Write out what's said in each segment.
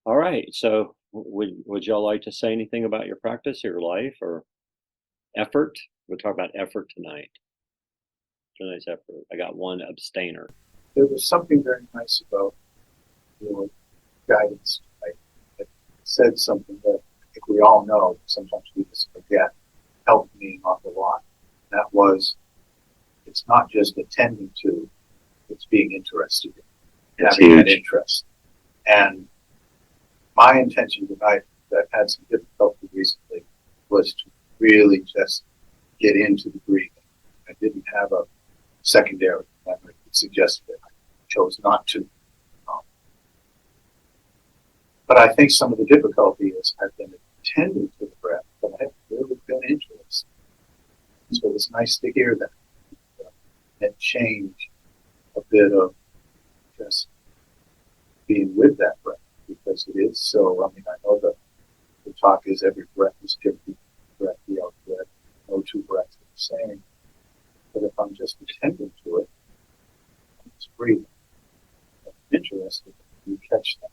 All right. So, would y'all like to say anything about your practice, your life, or effort? We'll talk about effort tonight. Tonight's effort. I got one abstainer. There was something very nice about your guidance. It said something that I think we all know, sometimes we just forget, helped me an awful lot. That was, it's not just attending to, it's being interested in, That's having that huge. interest. And my intention tonight, that I've had some difficulty recently, was to really just get into the breathing. I didn't have a secondary, I suggested it. I chose not to. Um, But I think some of the difficulty is I've been attending to the breath, but I haven't really been interested. So it's nice to hear that and change a bit of just being with that breath, because it is so. I mean, I know the talk is every breath is different, breath, breath, no two breaths are the same. But if I'm just attending to it, I'm just breathing. I'm interested, you catch that.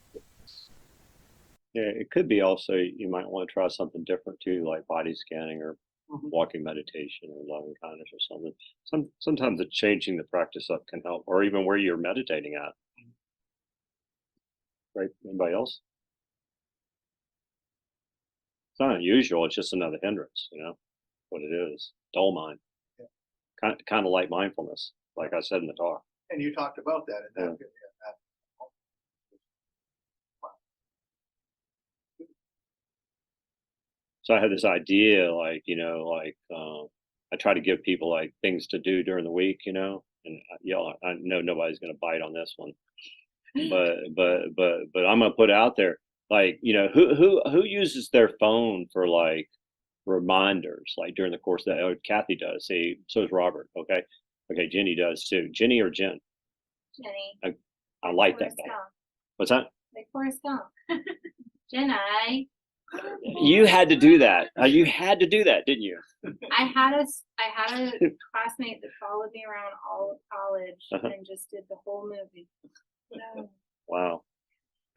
Yeah, it could be also you might want to try something different too, like body scanning or walking meditation or loving kindness or something. Sometimes the changing the practice up can help, or even where you're meditating at. Right? Anybody else? It's not unusual. It's just another hindrance. What it is. Dull mind. Yeah. Kind of like mindfulness, like I said in the talk. And you talked about that, and that, Yeah. So I had this idea, like I try to give people like things to do during the week, and I know nobody's going to bite on this one, but I'm going to put it out there, like who uses their phone for like reminders, like during the course of that. Oh, Kathy does. See, so does Robert. Okay, Jenny does too. Jenny or Jen? Jenny. I like that guy. What's that? Like Forrest Gump. Jenny. You had to do that. You had to do that, didn't you? I had a classmate that followed me around all of college and just did the whole movie. Wow.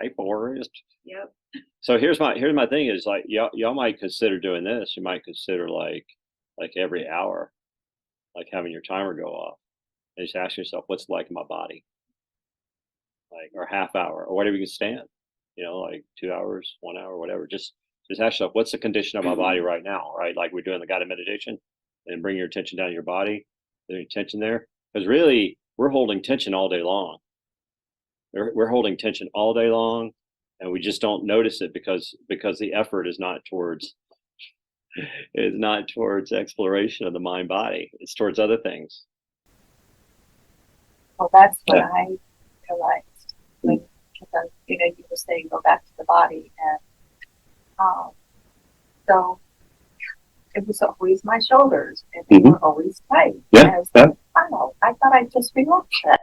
Hey, Forrest. Yep. So here's my thing is like y'all might consider doing this. You might consider like every hour, like having your timer go off and just ask yourself what's it like in my body, like, or half hour or whatever you can stand. Like 2 hours, 1 hour, whatever. Just ask yourself what's the condition of my body right now, right? Like we're doing the guided meditation, and bring your attention down your body. There's tension there, because really we're holding tension all day long. We're holding tension all day long, and we just don't notice it because the effort is not towards exploration of the mind body. It's towards other things. Well, that's what I realized when, because you were saying go back to the body, and so it was always my shoulders, and they were always tight. Yeah. And I was like, wow, I thought I'd just relaxed that.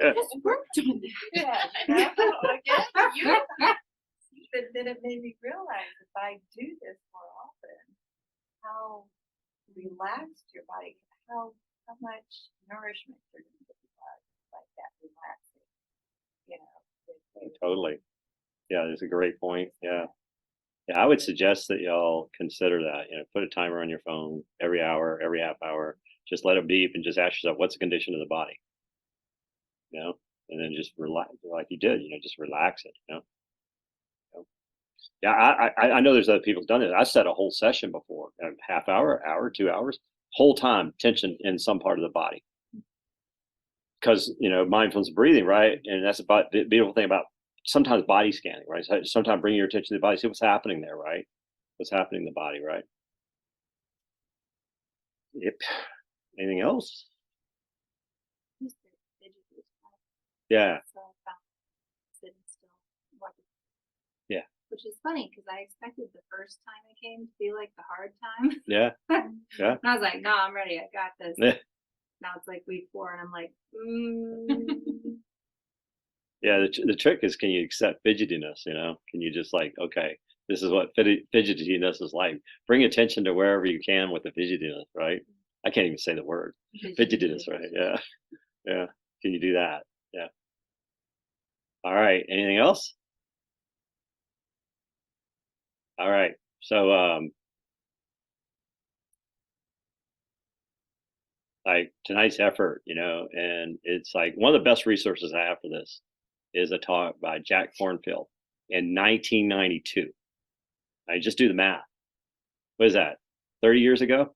Just work doing that. Yeah, but then it made me realize if I do this more often, how relaxed your body, how much nourishment you're going to get like that relaxing, Totally. Yeah, that's a great point. Yeah. Yeah, I would suggest that y'all consider that. Put a timer on your phone every hour, every half hour. Just let it beep and just ask yourself, what's the condition of the body? And then just relax, like you did. Just relax it. Yeah, I know there's other people who've done it. I set a whole session before, a half hour, 2 hours, whole time tension in some part of the body. Because mindfulness breathing, right? And that's about the beautiful thing about sometimes body scanning, right? So sometimes bring your attention to the body, see what's happening there, right? What's happening in the body, right? Yep. Anything else? Yeah. Yeah. Which is funny because I expected the first time I came to be like the hard time. Yeah. Yeah. And I was like, no, I'm ready. I got this. Yeah. Now it's like week 4, and I'm like, Yeah. The trick is, can you accept fidgetiness? Can you just like, okay, this is what fidgetiness is like. Bring attention to wherever you can with the fidgetiness, right? I can't even say the word fidgetiness, right? Yeah. Yeah. Can you do that? Yeah. All right. Anything else? All right. So, like tonight's effort, and it's like one of the best resources I have for this is a talk by Jack Kornfield in 1992. I just do the math. What is that? 30 years ago?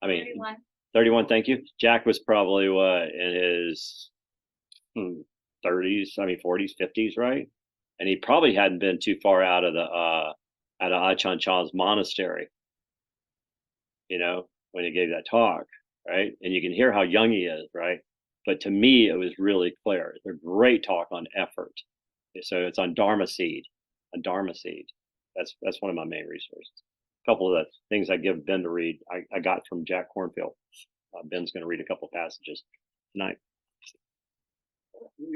I mean, 31. 31. Thank you. Jack was probably what in his 30s, 40s, 50s, right? And he probably hadn't been too far out of Ajahn Chah's monastery, when he gave that talk, right? And you can hear how young he is, right? But to me, it was really clear. It's a great talk on effort. So it's on Dharma seed, on Dharma seed. That's one of my main resources. A couple of the things I give Ben to read, I got from Jack Kornfield. Ben's going to read a couple of passages tonight.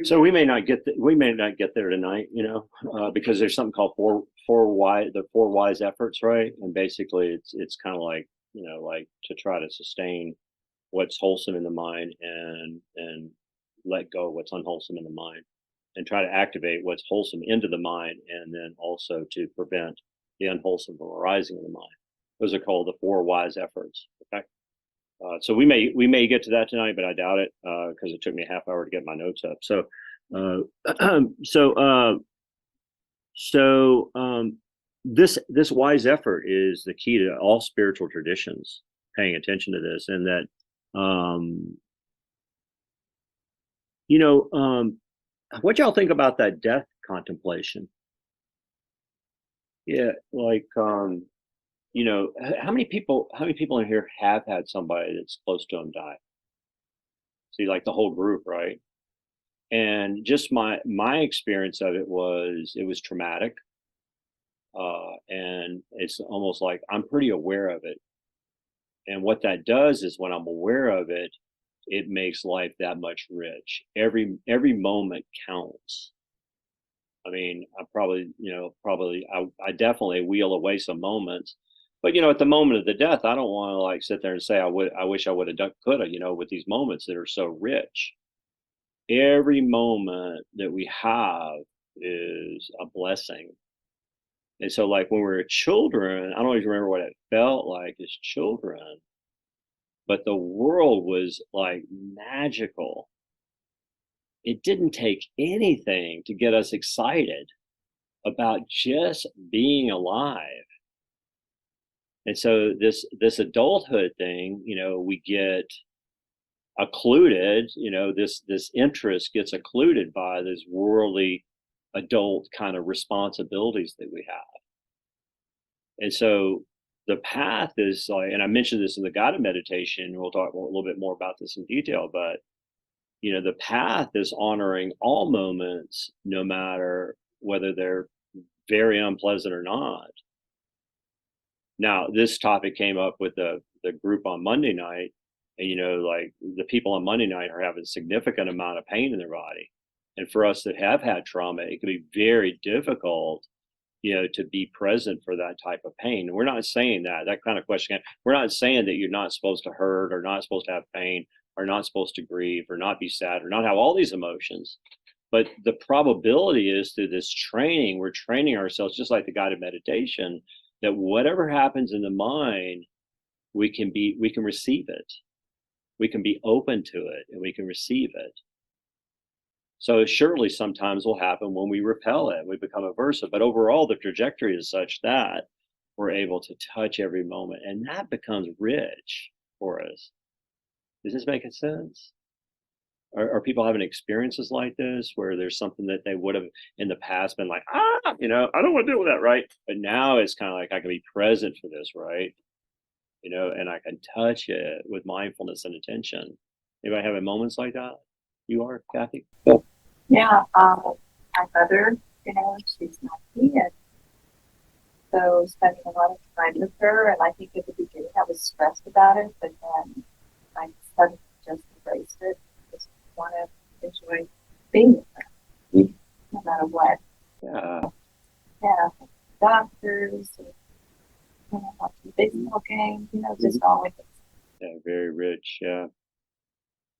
So we may not get there tonight, because there's something called the four wise efforts, right? And basically, it's kind of like like to try to sustain what's wholesome in the mind and let go of what's unwholesome in the mind, and try to activate what's wholesome into the mind, and then also to prevent the unwholesome from arising in the mind. Those are called the four wise efforts. Okay. So we may get to that tonight, but I doubt it because it took me a half hour to get my notes up. So, this wise effort is the key to all spiritual traditions. Paying attention to this, and that what y'all think about that death contemplation? Yeah, like how many people in here have had somebody that's close to them die? See, like the whole group, right? And just my experience of it was traumatic, and it's almost like I'm pretty aware of it. And what that does is when I'm aware of it, it makes life that much rich. Every moment counts. I mean, I definitely wheel away some moments, but at the moment of the death, I don't want to like sit there and say I wish I would have done, could have, with these moments that are so rich. Every moment that we have is a blessing. And so, like when we were children, I don't always remember what it felt like as children, but the world was like magical. It didn't take anything to get us excited about just being alive. And so this adulthood thing, we get occluded, this interest gets occluded by this worldly adult kind of responsibilities that we have. And so the path is like, and I mentioned this in the guided meditation, we'll talk a little bit more about this in detail, but the path is honoring all moments, no matter whether they're very unpleasant or not. Now, this topic came up with the group on Monday night, and like the people on Monday night are having a significant amount of pain in their body. And for us that have had trauma, it can be very difficult, to be present for that type of pain. And we're not saying that kind of question, we're not saying that you're not supposed to hurt or not supposed to have pain or not supposed to grieve or not be sad or not have all these emotions. But the probability is through this training, we're training ourselves, just like the guided meditation, that whatever happens in the mind, we can receive it. We can be open to it and we can receive it. So surely sometimes will happen when we repel it, we become aversive, but overall the trajectory is such that we're able to touch every moment, and that becomes rich for us. Is this making sense? Are people having experiences like this where there's something that they would have in the past been like, I don't want to deal with that, right? But now it's kind of like I can be present for this, right? And I can touch it with mindfulness and attention. Anybody having moments like that? You are, Kathy? Yeah, my mother, she's 90, and so spending a lot of time with her, and I think at the beginning I was stressed about it, but then I suddenly just embraced it. Just want to enjoy being with her, no matter what. Yeah. Yeah, doctors, and, watching baseball games, just always. Yeah, very rich. Yeah.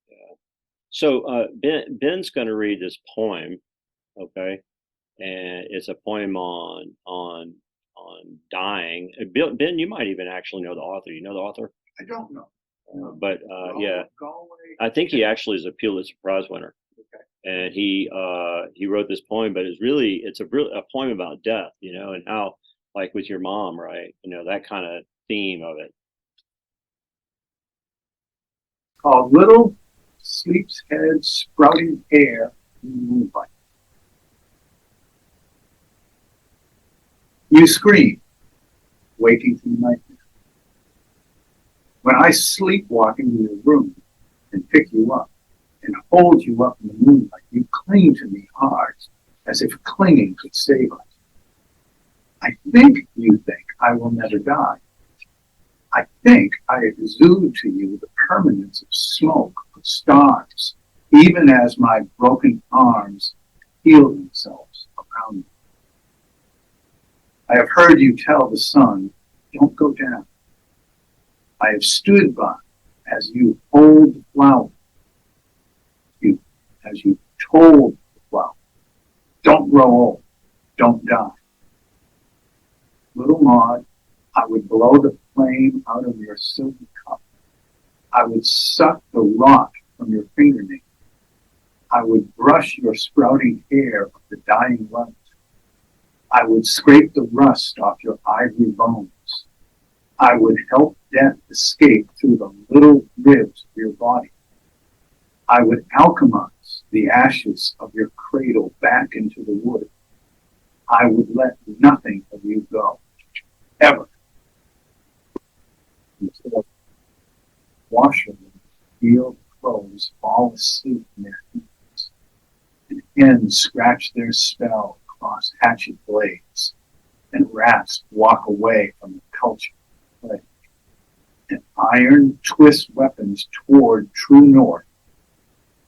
Yeah. So Ben's going to read this poem, Okay, and it's a poem on dying. Ben, you might even actually know the author. You know the author? I don't know. But yeah, Galway. I think he actually is a Pulitzer Prize winner. Okay. And he wrote this poem, but it's a poem about death, you know, and how, like with your mom, right? You know, that kind of theme of it. Called Little Sleep's Head Sprouting Hair in the Moonlight. You scream, waking from the nightmare. When I sleepwalk into your room and pick you up and hold you up in the moonlight, you cling to me hard, as if clinging could save us. I think you think I will never die. I think I exude to you the permanence of smoke, of stars, even as my broken arms heal themselves around me. I have heard you tell the sun, don't go down. I have stood by as you hold the flower, as you told the flower, don't grow old, don't die. Little Maud, I would blow the flame out of your silver cup. I would suck the rot from your fingernail. I would brush your sprouting hair of the dying light. I would scrape the rust off your ivory bones. I would help death escape through the little ribs of your body. I would alchemize the ashes of your cradle back into the wood. I would let nothing of you go, ever. Until washermen feel clothes fall asleep in their hands, and hens scratch their spell across hatchet blades, and rats walk away from the culture of play, and iron twists weapons toward true north,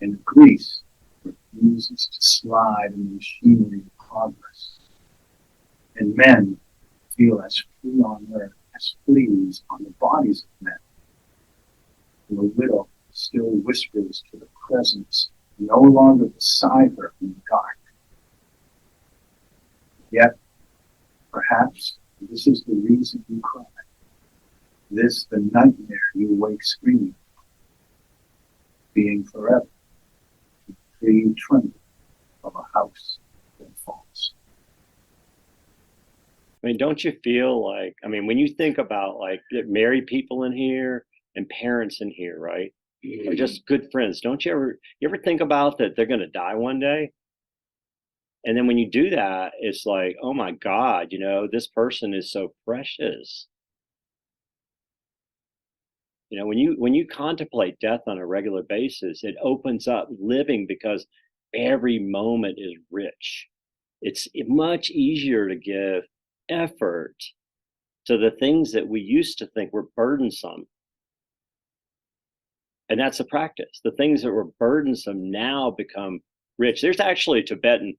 and grease refuses to slide in the machinery of progress, and men feel as free on earth as fleas on the bodies of men. And the widow still whispers to the presence no longer beside her in the dark. Yet, perhaps this is the reason you cry. This the nightmare you wake screaming, being forever, the free tremble of a house that falls. I mean, don't you feel like, I mean, when you think about like married people in here and parents in here, right? Or just good friends, don't you ever think about that they're going to die one day? And then when you do that, it's like, oh my God, you know, this person is so precious. You know, when you contemplate death on a regular basis, it opens up living because every moment is rich. It's much easier to give effort to the things that we used to think were burdensome. And that's a practice. The things that were burdensome now become rich. There's actually Tibetan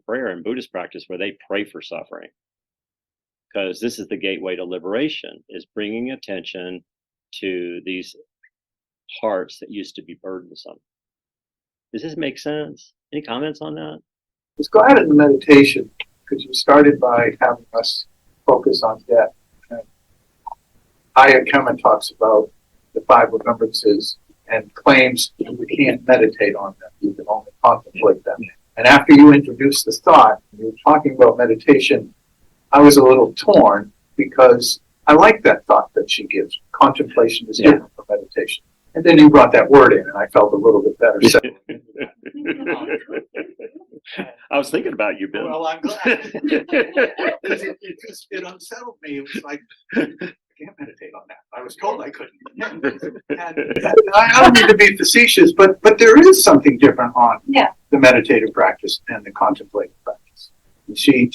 prayer and Buddhist practice where they pray for suffering, because this is the gateway to liberation, is bringing attention to these hearts that used to be burdensome. Does this make sense? Any comments on that? Let's go ahead in the meditation, because you started by having us focus on death. And Andy Quinn talks about the 5 remembrances and claims we can't meditate on them. You can only contemplate them. And after you introduced the thought, you were talking about meditation, I was a little torn because I like that thought that she gives. Contemplation is different from meditation. And then you brought that word in, and I felt a little bit better. So, I was thinking about you, Bill. well, I'm glad. It unsettled me. It was like, I can't meditate on that. I was told I couldn't. And I don't mean to be facetious, but there is something different on the meditative practice and the contemplative practice. And she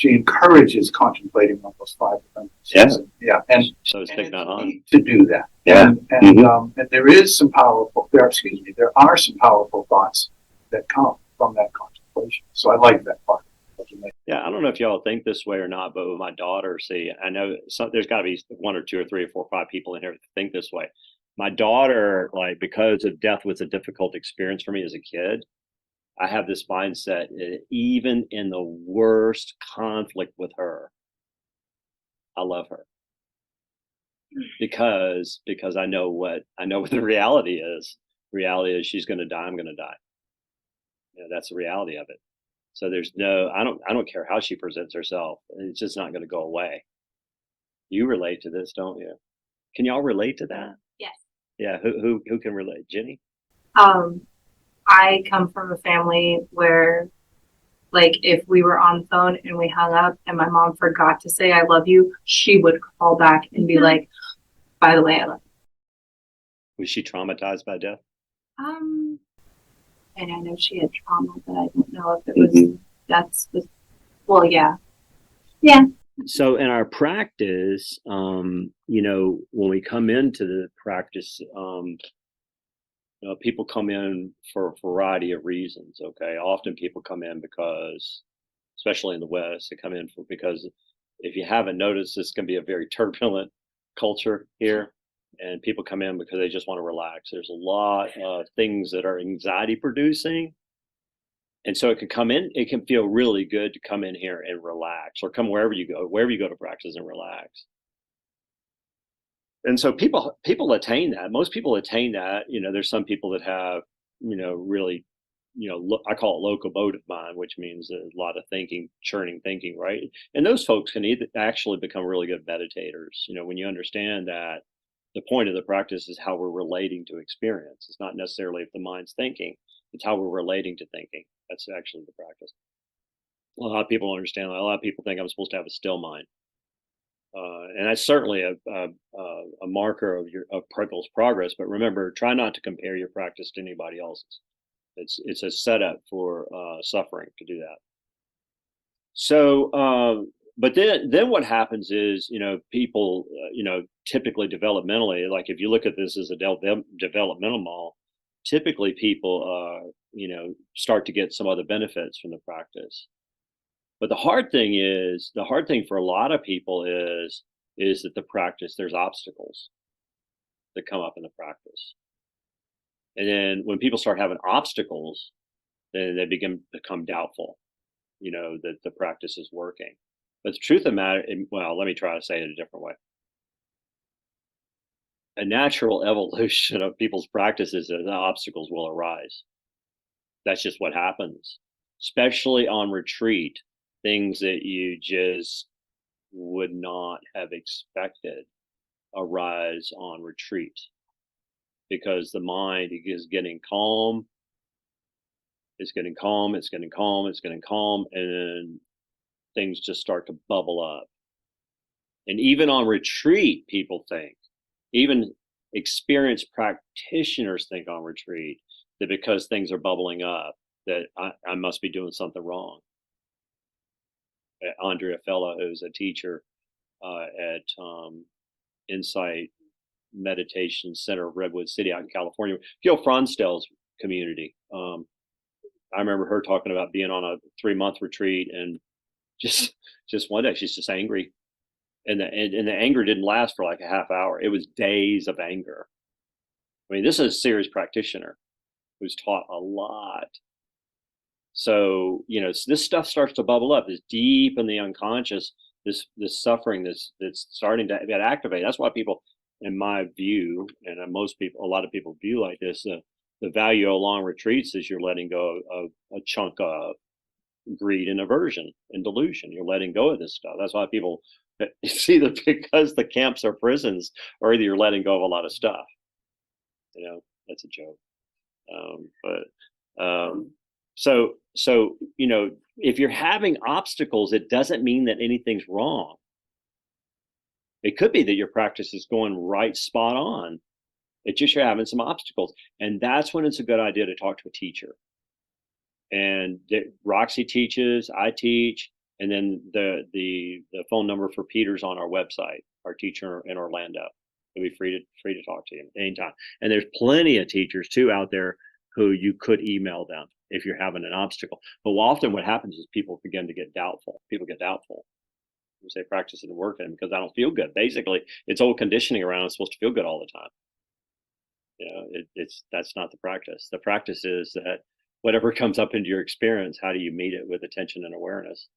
encourages contemplating on those 5 remembrances. Yeah. And so it's Thich Nhat Hanh to do that. Yeah. And there are some powerful thoughts that come from that contemplation. So I like that part. Yeah, I don't know if y'all think this way or not, but with my daughter, see, I know there's got to be 1 or 2 or 3 or 4 or 5 people in here that think this way. My daughter, like, because of death was a difficult experience for me as a kid, I have this mindset that even in the worst conflict with her, I love her because I know what the reality is. Reality is she's going to die. I'm going to die. That's the reality of it. So there's no, I don't care how she presents herself. It's just not going to go away. You relate to this, don't you? Can y'all relate to that? Yes. Yeah. Who can relate? Jenny? I come from a family where, like, if we were on the phone and we hung up and my mom forgot to say I love you, she would call back and be like, by the way, I love you. Was she traumatized by death? And I know she had trauma, but I don't know if it was well, yeah. Yeah. So in our practice, when we come into the practice, people come in for a variety of reasons. Okay. Often people come in because, especially in the West, they come in because if you haven't noticed, this can be a very turbulent culture here. And people come in because they just want to relax. There's a lot of things that are anxiety producing. And so it can feel really good to come in here and relax, or come wherever you go to practice and relax. And so people attain that. Most people attain that. There's some people that have, really, I call it locomotive mind, which means a lot of thinking, churning thinking, right? And those folks can actually become really good meditators. When you understand that the point of the practice is how we're relating to experience. It's not necessarily if the mind's thinking, it's how we're relating to thinking. That's actually the practice. A lot of people don't understand that. A lot of people think I'm supposed to have a still mind. And that's certainly a marker of people's progress. But remember, try not to compare your practice to anybody else's. It's a setup for suffering to do that. So, but then what happens is, people, typically developmentally, like if you look at this as a developmental model, typically people, start to get some other benefits from the practice. But the hard thing for a lot of people is that the practice, there's obstacles that come up in the practice. And then when people start having obstacles, then they become doubtful, that the practice is working. But the truth of the matter, well, let me try to say it a different way. A natural evolution of people's practices is that obstacles will arise. That's just what happens, especially on retreat. Things that you just would not have expected arise on retreat because the mind is getting calm. It's getting calm. It's getting calm. It's getting calm. And then things just start to bubble up. And even on retreat, people think, even experienced practitioners think on retreat that because things are bubbling up, that I must be doing something wrong. Andrea Fella, who's a teacher at Insight Meditation Center of Redwood City out in California, Gil Fronsdale's community. I remember her talking about being on a 3-month retreat and just one day she's just angry. And the anger didn't last for like a half hour. It was days of anger. I mean, this is a serious practitioner who's taught a lot. So, this stuff starts to bubble up. It's deep in the unconscious, this suffering that's starting to get activated. That's why people, in my view, and a lot of people view like this, the value of long retreats is you're letting go of a chunk of greed and aversion and delusion. You're letting go of this stuff. That's why people, it's either because the camps are prisons or either you're letting go of a lot of stuff. That's a joke. So if you're having obstacles, it doesn't mean that anything's wrong. It could be that your practice is going right spot on. It's just you're having some obstacles. And that's when it's a good idea to talk to a teacher. And Roxy teaches, I teach, and then the phone number for Peter's on our website, our teacher in Orlando. He'll be free to talk to you anytime. And there's plenty of teachers too out there who you could email them if you're having an obstacle. But often what happens is people begin to get doubtful. People get doubtful. You say practice isn't working because I don't feel good. Basically, it's old conditioning around. It's supposed to feel good all the time. That's not the practice. The practice is that whatever comes up into your experience, how do you meet it with attention and awareness?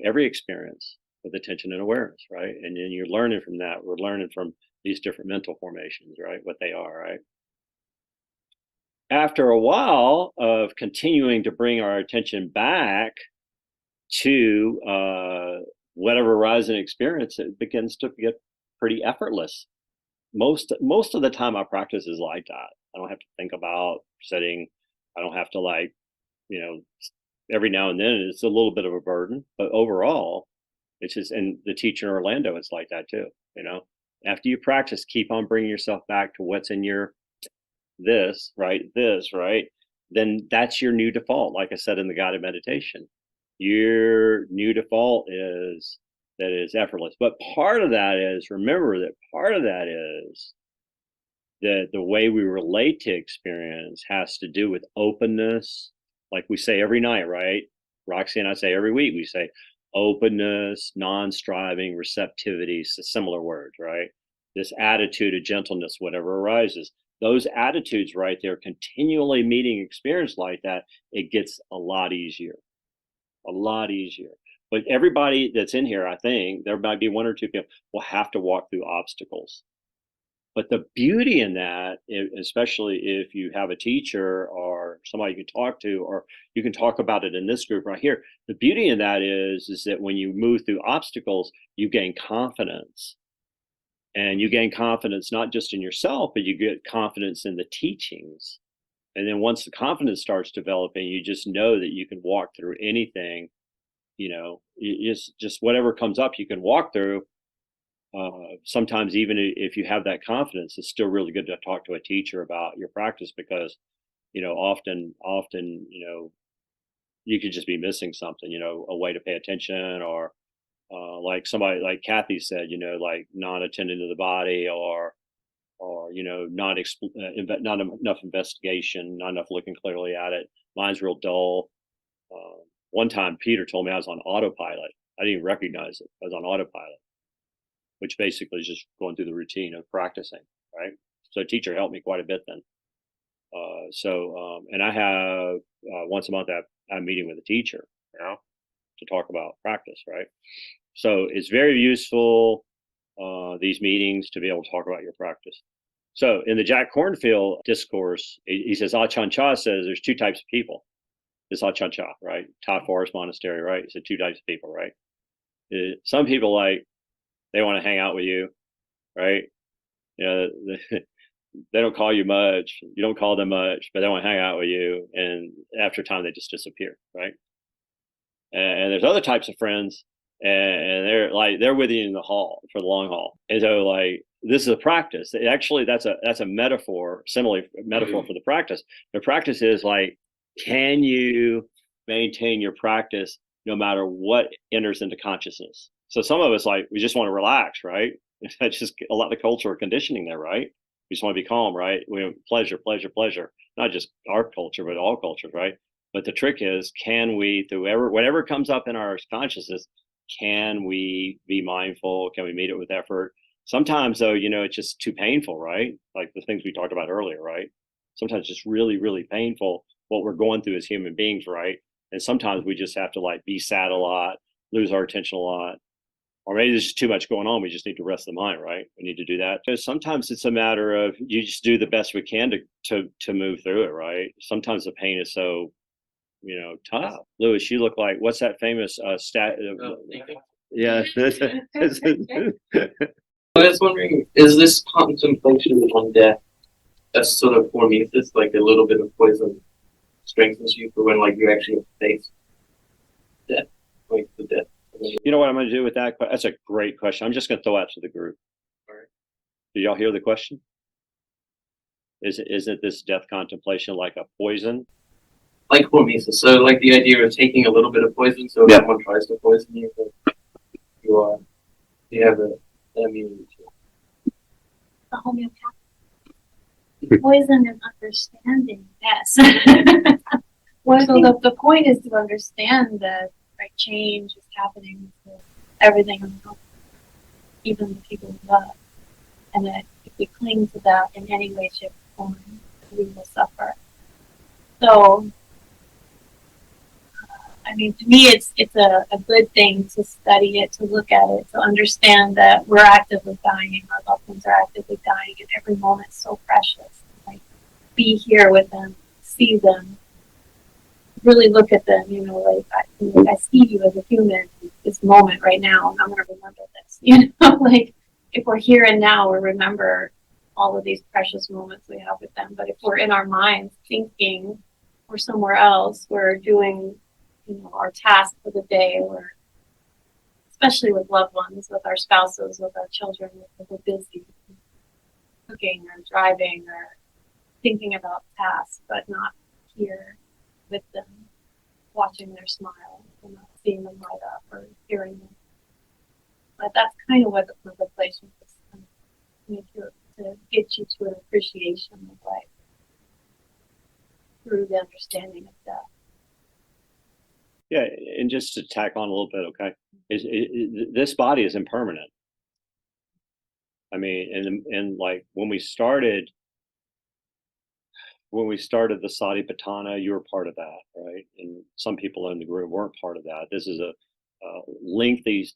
Every experience with attention and awareness, right? And then you're learning from that. We're learning from these different mental formations, right? What they are, right? After a while of continuing to bring our attention back to whatever arising experience, it begins to get pretty effortless. Most of the time, our practice is like that. I don't have to think about sitting. I don't have to every now and then it's a little bit of a burden, but overall, it's just. And the teacher in Orlando is like that too. After you practice, keep on bringing yourself back to what's in your this, right? Then that's your new default. Like I said in the guided meditation, your new default is that is effortless. But part of that is, remember that part of that is that the way we relate to experience has to do with openness. Like we say every night, right? Roxy and I say every week, we say openness, non-striving, receptivity, similar words, right? This attitude of gentleness, whatever arises. Those attitudes right there, continually meeting experience like that, it gets a lot easier. A lot easier. But everybody that's in here, I think, there might be one or two people will have to walk through obstacles. But the beauty in that, especially if you have a teacher or somebody you can talk to, or you can talk about it in this group right here, the beauty in that is that when you move through obstacles, you gain confidence. And you gain confidence not just in yourself, but you get confidence in the teachings. And then once the confidence starts developing, you just know that you can walk through anything. Just whatever comes up, you can walk through. Sometimes even if you have that confidence, it's still really good to talk to a teacher about your practice, because often you could just be missing something, a way to pay attention, or like somebody like Kathy said, like not attending to the body, or not enough investigation, not enough looking clearly at it. Mine's real dull. One time Peter told me I was on autopilot. I didn't even recognize it. I was on autopilot, which basically is just going through the routine of practicing, right? So a teacher helped me quite a bit then. And I have once a month I'm meeting with a teacher, to talk about practice, right? So it's very useful, these meetings, to be able to talk about your practice. So in the Jack Kornfield discourse, he says, Ajahn Chah says there's two types of people. This Ajahn Chah, right? Todd Forest Monastery, right? So two types of people, right? Some people, like, they want to hang out with you, right? They don't call you much. You don't call them much, but they want to hang out with you. And after a time, they just disappear, right? And there's other types of friends, and they're with you in the hall for the long haul. And so, like, this is a practice. Actually, that's a metaphor, similar metaphor for the practice. The practice is like, can you maintain your practice no matter what enters into consciousness? So some of us, like, we just want to relax, right? That's just a lot of cultural conditioning there, right? We just want to be calm, right? We want pleasure, pleasure, pleasure. Not just our culture, but all cultures, right? But the trick is, can we, through whatever comes up in our consciousness, can we be mindful? Can we meet it with effort? Sometimes, though, it's just too painful, right? Like the things we talked about earlier, right? Sometimes it's just really, really painful what we're going through as human beings, right? And sometimes we just have to, like, be sad a lot, lose our attention a lot. Or maybe there's just too much going on. We just need to rest the mind, right? We need to do that. Because sometimes it's a matter of, you just do the best we can to move through it, right? Sometimes the pain is so, tough. Louis, you look like, what's that famous yeah. I was wondering, is this contemplation on death a sort of hormesis, like a little bit of poison strengthens you for when, like, you actually face death, like the death? You know what I'm going to do with that? That's a great question. I'm just going to throw out to the group. All right. Do y'all hear the question? Isn't this death contemplation like a poison? Like hormesis. So, like, the idea of taking a little bit of poison, so if someone tries to poison you, you have an immunity to it. The homeopathic poison and understanding, yes. Well, so the point is to understand that, right, change is happening with everything around, even the people we love, and that if we cling to that in any way, shape, or form, we will suffer. So, I mean, to me, it's a good thing to study it, to look at it, to understand that we're actively dying and our loved ones are actively dying, and every moment's so precious. Like, be here with them, see them, really look at them. You know, like I see you as a human. This moment right now, and I'm gonna remember this. You know, like if we're here and now, we remember all of these precious moments we have with them. But if we're in our minds thinking we're somewhere else, we're doing, you know, our task for the day, or especially with loved ones, with our spouses, with our children, if we're busy cooking or driving or thinking about tasks, but not here with them, watching their smile, and not seeing them light up or hearing them. But that's kind of what the contemplation is, to get you to an appreciation of life through the understanding of death. Yeah, and just to tack on a little bit, okay, this body is impermanent. I mean, and like when we started the Satipatthana, you were part of that, right? And some people in the group weren't part of that. This is a lengthy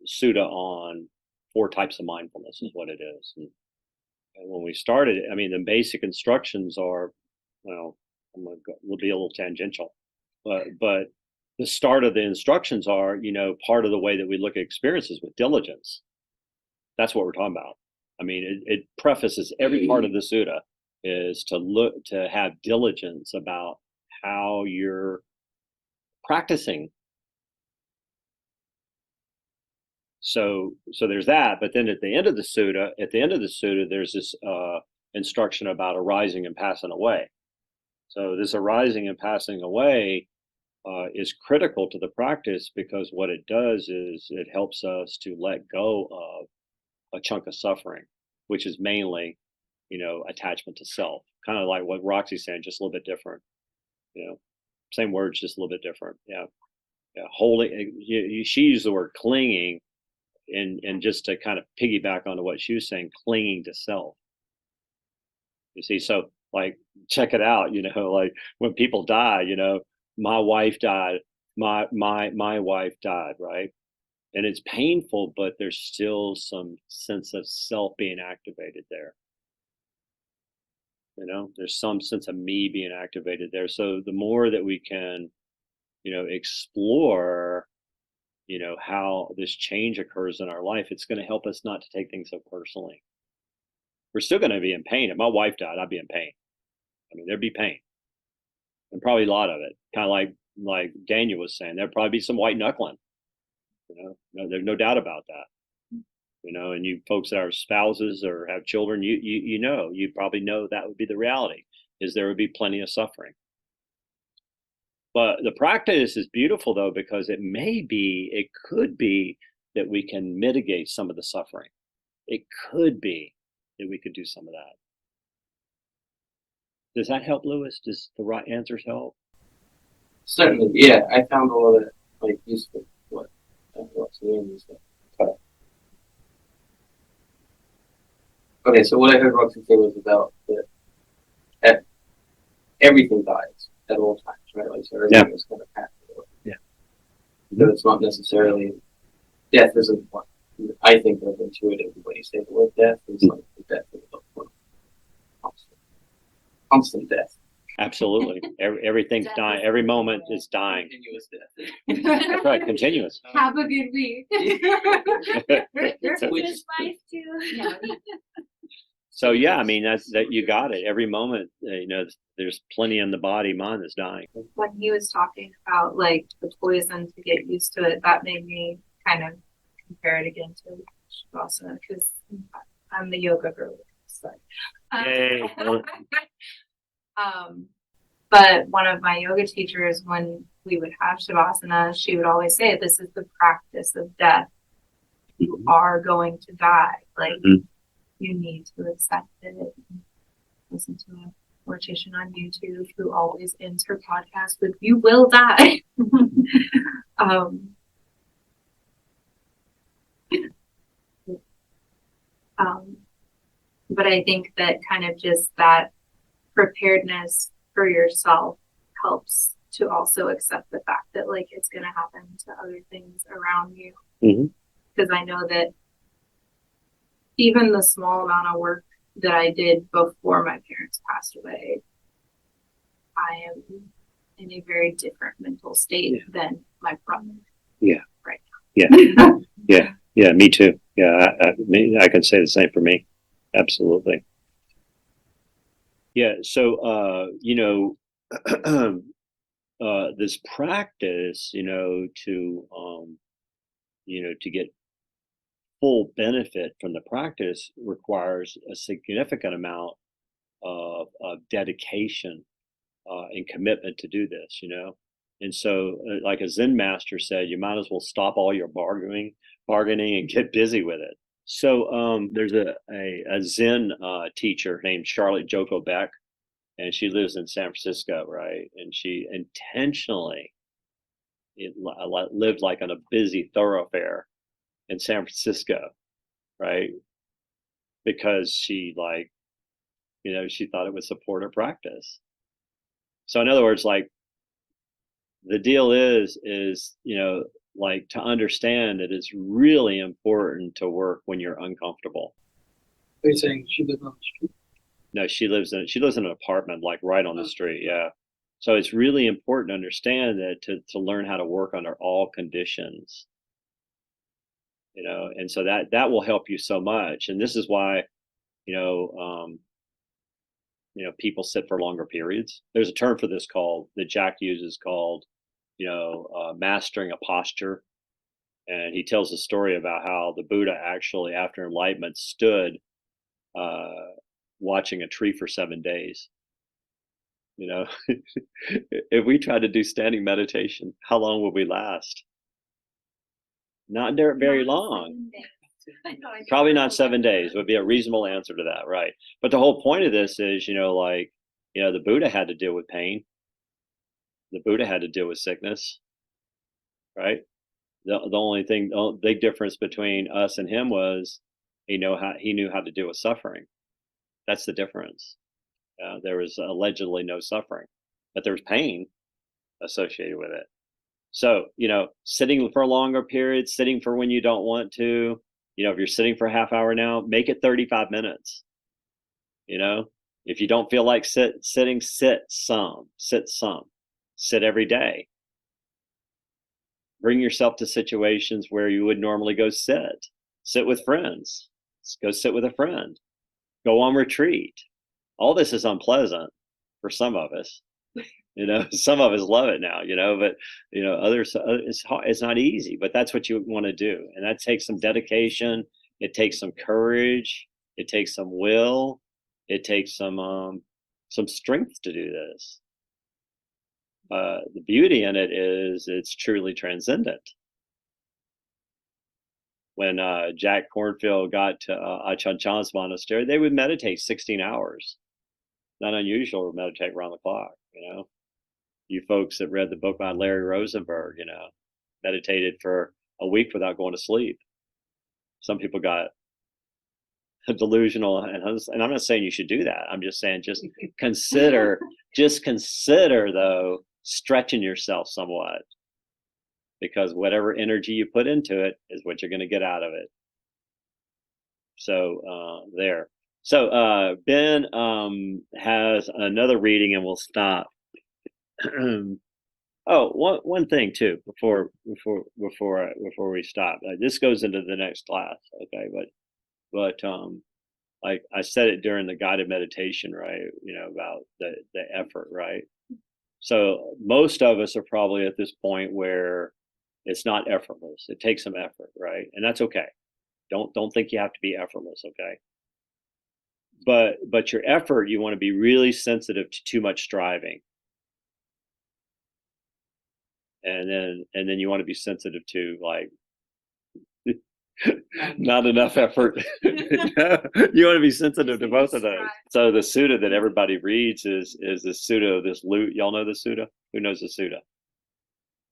sutta on 4 types of mindfulness is what it is. And when we started, I mean, the basic instructions are, well, we'll be a little tangential, but the start of the instructions are, you know, part of the way that we look at experiences with diligence. That's what we're talking about. I mean, it prefaces every part of the sutta is to have diligence about how you're practicing. So there's that, but then at the end of the sutta, there's this instruction about arising and passing away. So this arising and passing away is critical to the practice, because what it does is it helps us to let go of a chunk of suffering, which is mainly, you know, attachment to self. Kind of like what Roxy's saying, just a little bit different. You know, same words, just a little bit different. Yeah, holding. She used the word clinging. And just to kind of piggyback onto what she was saying, clinging to self. You see, so like, check it out. You know, like when people die, you know, my wife died, my wife died, right? And it's painful, but there's still some sense of self being activated there. You know, there's some sense of me being activated there. So the more that we can, you know, explore, you know, how this change occurs in our life, it's going to help us not to take things so personally. We're still going to be in pain. If my wife died, I'd be in pain. I mean, there'd be pain, and probably a lot of it. Kind of like Daniel was saying, there'd probably be some white knuckling. You know, there's no doubt about that. You know, and you folks that are spouses or have children, you probably know that would be the reality. Is there would be plenty of suffering. But the practice is beautiful, though, because it could be that we can mitigate some of the suffering. It could be that we could do some of that. Does that help, Lewis? Does the right answers help? Certainly, yeah. I found all of that like useful. What's the name of stuff? Okay, so what I heard Roxy say was about that everything dies at all times, right? Like, so everything is kind of passing away. Yeah. So it's not necessarily, death isn't what I think of intuitively when you say the word death. It's like the death of the world. Constant death. Absolutely. Everything's dying. Every moment is dying. Continuous death. That's right. Continuous. Have a good week. Which- Life too. So yeah, I mean that you got it. Every moment, you know, there's plenty in the body, mind that's dying. When he was talking about like the poison to get used to it, that made me kind of compare it again to Shavasana, because I'm the yoga girl. So. Yay. But one of my yoga teachers, when we would have Shavasana, she would always say, "This is the practice of death. You are going to die. Like." You need to accept it. Listen to a mortician on YouTube who always ends her podcast with "You will die." But I think that kind of just that preparedness for yourself helps to also accept the fact that like it's going to happen to other things around you. Because I know that even the small amount of work that I did before my parents passed away, I am in a very different mental state than my brother. Yeah. Right now. Yeah. Me too. Yeah. I can say the same for me. Absolutely. Yeah. So, this practice, to get full benefit from the practice requires a significant amount of dedication and commitment to do this, And so, like a Zen master said, you might as well stop all your bargaining and get busy with it. So there's a Zen teacher named Charlotte Joko Beck, and she lives in San Francisco, right? And she intentionally lived like on a busy thoroughfare in San Francisco, right? Because she she thought it would support her practice. So in other words, like the deal is, like to understand that it's really important to work when you're uncomfortable. Are you saying she lives on the street? No, she lives in an apartment, like right on the street. Yeah. So it's really important to understand that to learn how to work under all conditions, and so that will help you so much. And this is why, people sit for longer periods. There's a term for this that Jack uses called, mastering a posture. And he tells a story about how the Buddha actually, after enlightenment, stood watching a tree for 7 days. If we tried to do standing meditation, how long would we last? Not very long. Probably not 7 days would be a reasonable answer to that, right? But the whole point of this is, the Buddha had to deal with pain. The Buddha had to deal with sickness, right? The big difference between us and him was he knew how to deal with suffering. That's the difference. There was allegedly no suffering, but there was pain associated with it. So, sitting for a longer period, sitting for when you don't want to, if you're sitting for a half hour now, make it 35 minutes. If you don't feel like sitting, sit some, sit every day. Bring yourself to situations where you would normally go sit with friends, go sit with a friend, go on retreat. All this is unpleasant for some of us. Some of us love it now, but others, it's not easy, but that's what you want to do. And that takes some dedication. It takes some courage. It takes some will. It takes some strength to do this. The beauty in it is it's truly transcendent. When Jack Kornfield got to Ajahn Chah's monastery, they would meditate 16 hours. Not unusual to meditate around the clock, You folks that read the book by Larry Rosenberg, meditated for a week without going to sleep. Some people got delusional, and I'm not saying you should do that. I'm just saying just consider though stretching yourself somewhat, because whatever energy you put into it is what you're going to get out of it. So there. So Ben has another reading, and we'll stop. Oh, one thing too before we stop. This goes into the next class, okay? But like I said it during the guided meditation, right? About the effort, right? So most of us are probably at this point where it's not effortless. It takes some effort, right? And that's okay. Don't think you have to be effortless, okay? But your effort, you want to be really sensitive to too much striving. And then you want to be sensitive to like not enough effort. You want to be sensitive to both of those. So the sutta that everybody reads is the sutta of this lute. Y'all know the sutta? Who knows the sutta?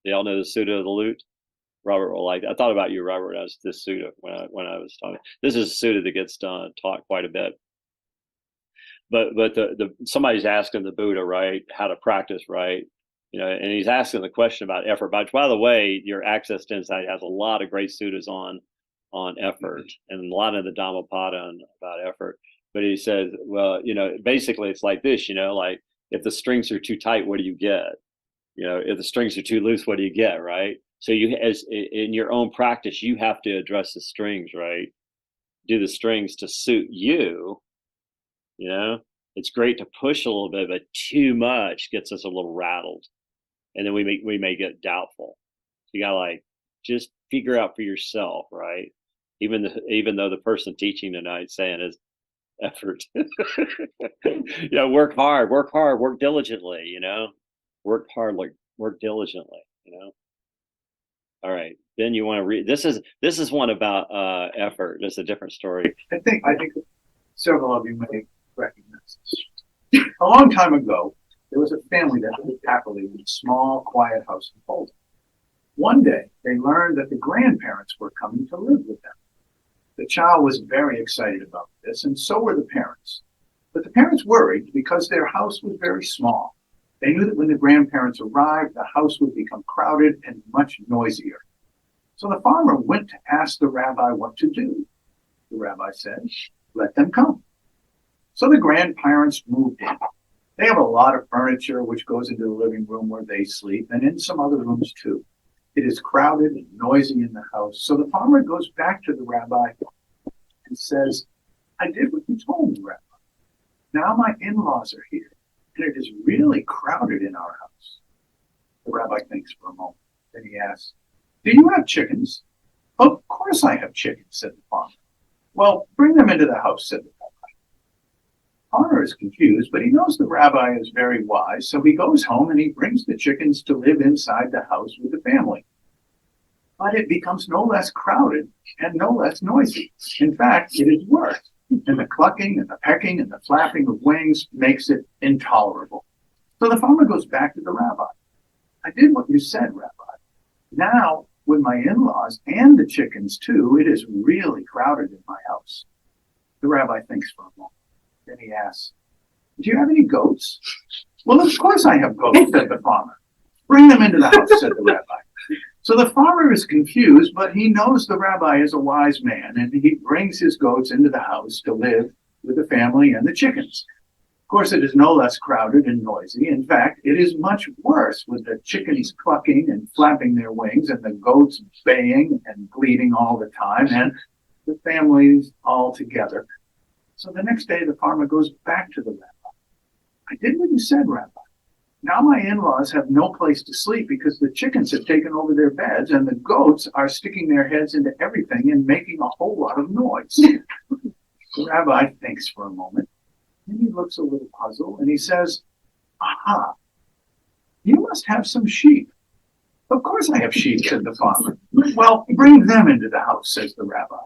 Y'all know the sutta of the lute? Robert will like. I thought about you, Robert, as this sutta when I was talking. This is a sutta that gets taught quite a bit. but the somebody's asking the Buddha, right, how to practice, right? And he's asking the question about effort. By the way, your Access to Insight has a lot of great suttas on effort, and a lot of the Dhammapada about effort. But he says, well, basically it's like this, like if the strings are too tight, what do you get? If the strings are too loose, what do you get, right? So as in your own practice, you have to address the strings, right? Do the strings to suit you. It's great to push a little bit, but too much gets us a little rattled, and then we may get doubtful. So you gotta just figure out for yourself, right? Even though the person teaching tonight saying is effort. Work hard, work diligently. Work hard, work diligently. All right, Ben, you want to read? This is one about effort. This is a different story. I think several of you may recognize this. A long time ago, there was a family that lived happily in a small, quiet house in Poland. One day, they learned that the grandparents were coming to live with them. The child was very excited about this, and so were the parents. But the parents worried because their house was very small. They knew that when the grandparents arrived, the house would become crowded and much noisier. So the farmer went to ask the rabbi what to do. The rabbi said, "Let them come." So the grandparents moved in. They have a lot of furniture which goes into the living room where they sleep, and in some other rooms too. It is crowded and noisy in the house. So the farmer goes back to the rabbi and says, "I did what you told me, Rabbi. Now my in-laws are here, and it is really crowded in our house." The rabbi thinks for a moment. Then he asks, "Do you have chickens?" "Of course I have chickens," said the farmer. "Well, bring them into the house," said the rabbi. The farmer is confused, but he knows the rabbi is very wise, so he goes home and he brings the chickens to live inside the house with the family. But it becomes no less crowded and no less noisy. In fact, it is worse. And the clucking and the pecking and the flapping of wings makes it intolerable. So the farmer goes back to the rabbi. "I did what you said, Rabbi. Now, with my in-laws and the chickens too, it is really crowded in my house." The rabbi thinks for a moment. Then he asks, "Do you have any goats?" "Well, of course I have goats," said the farmer. "Bring them into the house," said the rabbi. So the farmer is confused, but he knows the rabbi is a wise man, and he brings his goats into the house to live with the family and the chickens. Of course, it is no less crowded and noisy. In fact, it is much worse, with the chickens clucking and flapping their wings and the goats baying and bleating all the time, and the families all together. So the next day, the farmer goes back to the rabbi. "I did what you said, Rabbi. Now my in-laws have no place to sleep because the chickens have taken over their beds and the goats are sticking their heads into everything and making a whole lot of noise." The rabbi thinks for a moment. Then he looks a little puzzled and he says, "Aha, you must have some sheep." "Of course I have sheep," said the farmer. "Well, bring them into the house," says the rabbi.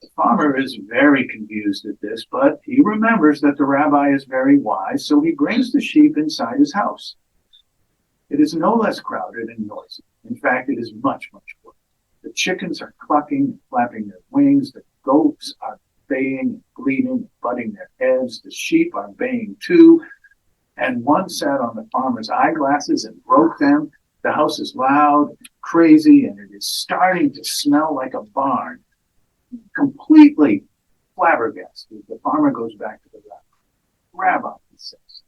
The farmer is very confused at this, but he remembers that the rabbi is very wise, so he brings the sheep inside his house. It is no less crowded and noisy. In fact, it is much, much worse. The chickens are clucking and flapping their wings. The goats are baying and bleating and butting their heads. The sheep are baying too. And one sat on the farmer's eyeglasses and broke them. The house is loud, and crazy, and it is starting to smell like a barn. Completely flabbergasted, the farmer goes back to the rabbi. "Rabbi," he says,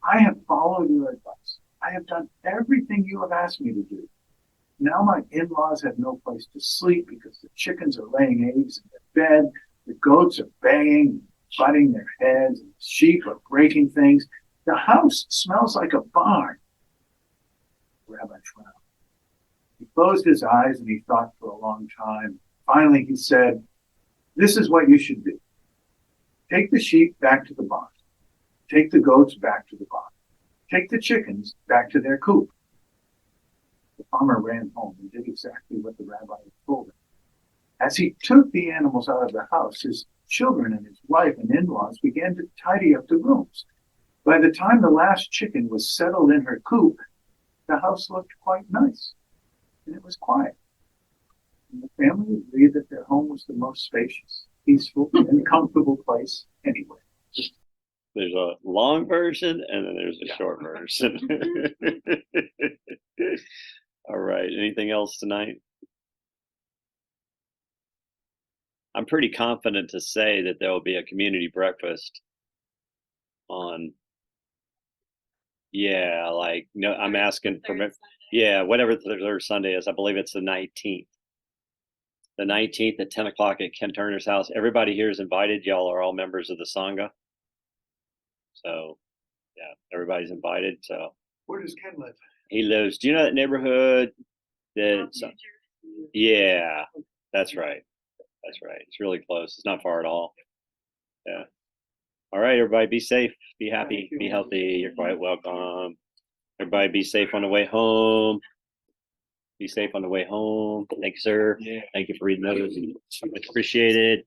"I have followed your advice. I have done everything you have asked me to do. Now my in-laws have no place to sleep because the chickens are laying eggs in their bed, the goats are baying, butting their heads, and the sheep are breaking things. The house smells like a barn." The rabbi frowned. He closed his eyes and he thought for a long time. Finally, he said, "This is what you should do. Take the sheep back to the barn. Take the goats back to the barn. Take the chickens back to their coop." The farmer ran home and did exactly what the rabbi had told him. As he took the animals out of the house, his children and his wife and in-laws began to tidy up the rooms. By the time the last chicken was settled in her coop, the house looked quite nice, and it was quiet. And the family agreed that their home was the most spacious, peaceful, and comfortable place anywhere. There's a long version and then there's a short version. All right. Anything else tonight? I'm pretty confident to say that there will be a community breakfast on. Yeah, like no, I'm asking permission. Yeah, whatever the third Sunday is. I believe it's the 19th. The 19th at 10 o'clock at Ken Turner's house. Everybody here is invited. Y'all are all members of the Sangha. So, yeah, everybody's invited. So, Where does Ken live? he lives. Do you know that neighborhood? Yeah, that's right. That's right. It's really close. It's not far at all. Yeah. All right, everybody, be safe, be happy, be healthy. You're quite welcome. Everybody, be safe on the way home. Be safe on the way home. Thank you, sir. Yeah. Thank you for reading those. Much appreciated.